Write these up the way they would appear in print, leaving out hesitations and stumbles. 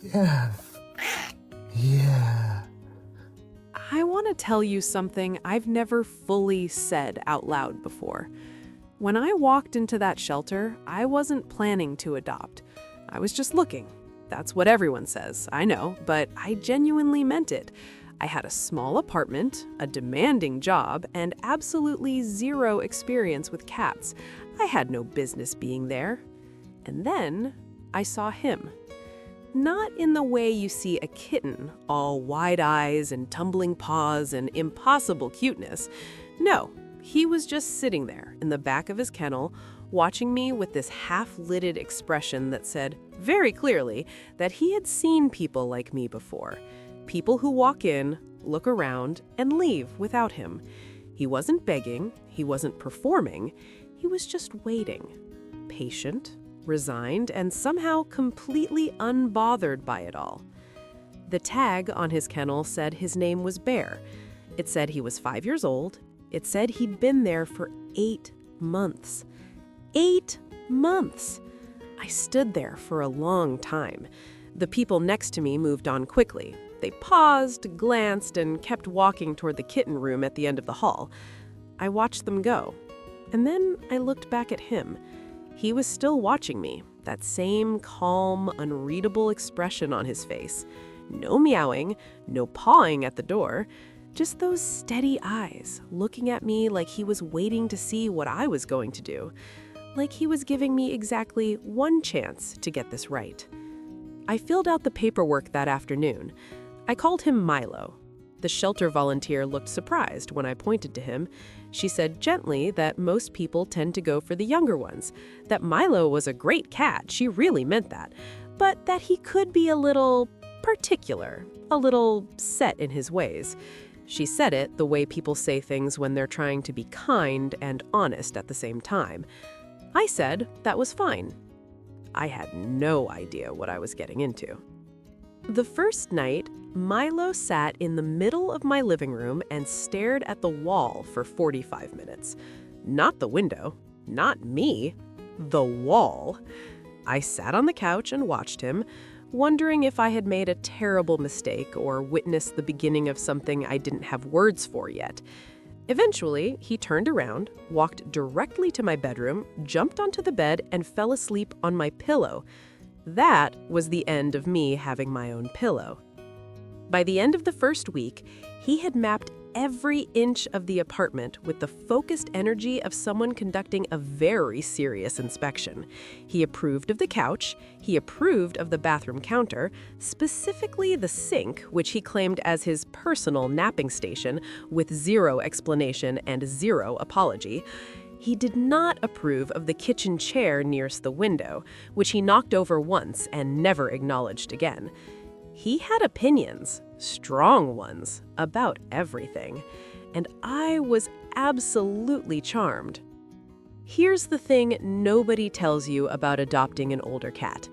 Yes. Yeah. I want to tell you something I've never fully said out loud before. When I walked into that shelter, I wasn't planning to adopt. I was just looking. That's what everyone says, I know, but I genuinely meant it. I had a small apartment, a demanding job, and absolutely zero experience with cats. I had no business being there. And then I saw him. Not in the way you see a kitten, all wide eyes and tumbling paws and impossible cuteness. No, he was just sitting there in the back of his kennel, watching me with this half-lidded expression that said very clearly that he had seen people like me before. People who walk in, look around, and leave without him. He wasn't begging, he wasn't performing, he was just waiting. Patient, resigned, and somehow completely unbothered by it all. The tag on his kennel said his name was Bear. It said he was 5 years old. It said he'd been there for 8 months. 8 months! I stood there for a long time. The people next to me moved on quickly. They paused, glanced, and kept walking toward the kitten room at the end of the hall. I watched them go. And then I looked back at him. He was still watching me, that same calm, unreadable expression on his face. No meowing, no pawing at the door, just those steady eyes looking at me like he was waiting to see what I was going to do, like he was giving me exactly one chance to get this right. I filled out the paperwork that afternoon. I called him Milo. The shelter volunteer looked surprised when I pointed to him. She said gently that most people tend to go for the younger ones, that Milo was a great cat, she really meant that, but that he could be a little particular, a little set in his ways. She said it the way people say things when they're trying to be kind and honest at the same time. I said that was fine. I had no idea what I was getting into. The first night, Milo sat in the middle of my living room and stared at the wall for 45 minutes. Not the window, not me, the wall. I sat on the couch and watched him, wondering if I had made a terrible mistake or witnessed the beginning of something I didn't have words for yet. Eventually, he turned around, walked directly to my bedroom, jumped onto the bed, and fell asleep on my pillow. That was the end of me having my own pillow. By the end of the first week, he had mapped every inch of the apartment with the focused energy of someone conducting a very serious inspection. He approved of the couch, he approved of the bathroom counter, specifically the sink, which he claimed as his personal napping station with zero explanation and zero apology. He did not approve of the kitchen chair nearest the window, which he knocked over once and never acknowledged again. He had opinions, strong ones, about everything, and I was absolutely charmed. Here's the thing nobody tells you about adopting an older cat.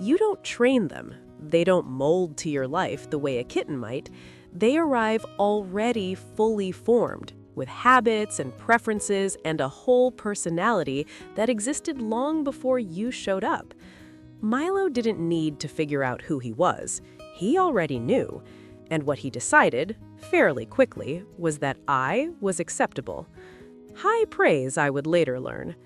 You don't train them. They don't mold to your life the way a kitten might. They arrive already fully formed, with habits and preferences and a whole personality that existed long before you showed up. Milo didn't need to figure out who he was. He already knew. And what he decided, fairly quickly, was that I was acceptable. High praise, I would later learn.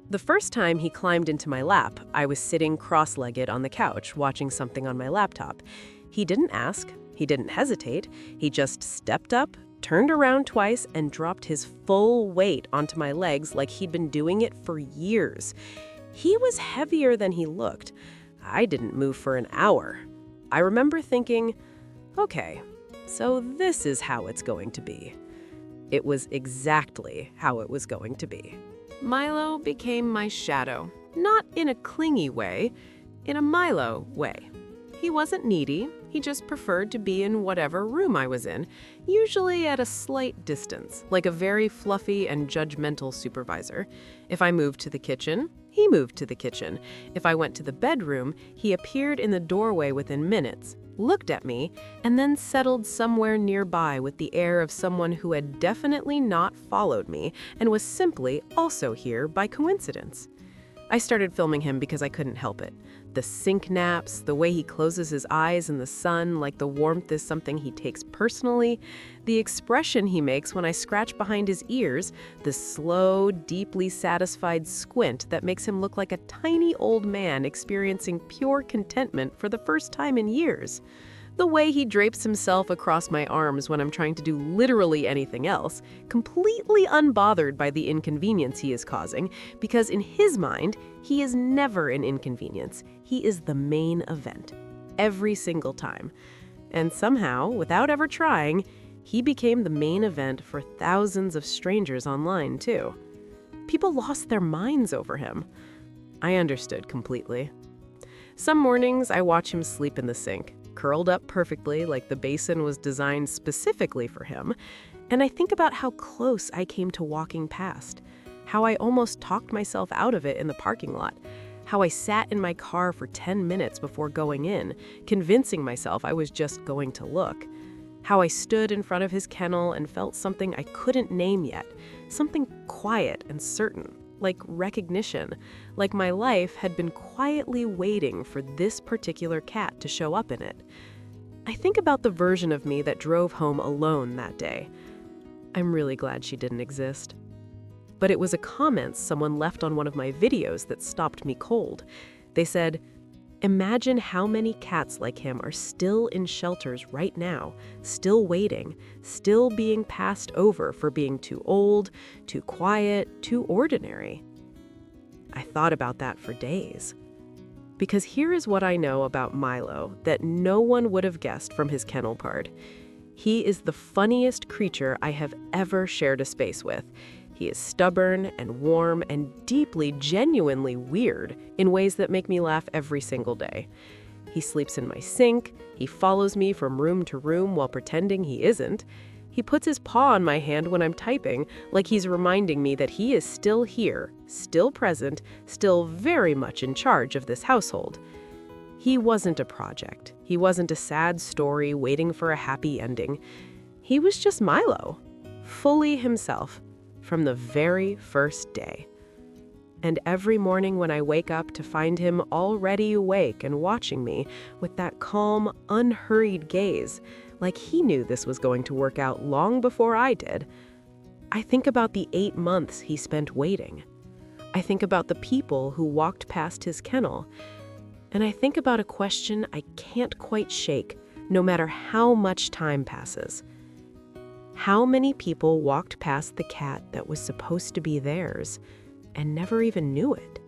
The first time he climbed into my lap, I was sitting cross-legged on the couch watching something on my laptop. He didn't ask, he didn't hesitate, he just stepped up, turned around twice, and dropped his full weight onto my legs like he'd been doing it for years. He was heavier than he looked. I didn't move for an hour. I remember thinking, okay, so this is how it's going to be. It was exactly how it was going to be. Milo became my shadow, not in a clingy way, in a Milo way. He wasn't needy, he just preferred to be in whatever room I was in, usually at a slight distance, like a very fluffy and judgmental supervisor. If I moved to the kitchen, he moved to the kitchen. If I went to the bedroom, he appeared in the doorway within minutes, looked at me, and then settled somewhere nearby with the air of someone who had definitely not followed me and was simply also here by coincidence. I started filming him because I couldn't help it. The sink naps, the way he closes his eyes in the sun like the warmth is something he takes personally, the expression he makes when I scratch behind his ears, the slow, deeply satisfied squint that makes him look like a tiny old man experiencing pure contentment for the first time in years. The way he drapes himself across my arms when I'm trying to do literally anything else, completely unbothered by the inconvenience he is causing, because in his mind, he is never an inconvenience. He is the main event, every single time. And somehow, without ever trying, he became the main event for thousands of strangers online, too. People lost their minds over him. I understood completely. Some mornings, I watch him sleep in the sink, curled up perfectly like the basin was designed specifically for him, and I think about how close I came to walking past, how I almost talked myself out of it in the parking lot, how I sat in my car for 10 minutes before going in, convincing myself I was just going to look, how I stood in front of his kennel and felt something I couldn't name yet, something quiet and certain, like recognition, like my life had been quietly waiting for this particular cat to show up in it. I think about the version of me that drove home alone that day. I'm really glad she didn't exist. But it was a comment someone left on one of my videos that stopped me cold. They said, "Imagine how many cats like him are still in shelters right now, still waiting, still being passed over for being too old, too quiet, too ordinary." I thought about that for days. Because here is what I know about Milo that no one would have guessed from his kennel card. He is the funniest creature I have ever shared a space with. He is stubborn and warm and deeply, genuinely weird in ways that make me laugh every single day. He sleeps in my sink, he follows me from room to room while pretending he isn't. He puts his paw on my hand when I'm typing, like he's reminding me that he is still here, still present, still very much in charge of this household. He wasn't a project. He wasn't a sad story waiting for a happy ending. He was just Milo, fully himself, from the very first day. And every morning when I wake up to find him already awake and watching me with that calm, unhurried gaze, like he knew this was going to work out long before I did, I think about the 8 months he spent waiting. I think about the people who walked past his kennel. And I think about a question I can't quite shake, no matter how much time passes. How many people walked past the cat that was supposed to be theirs and never even knew it?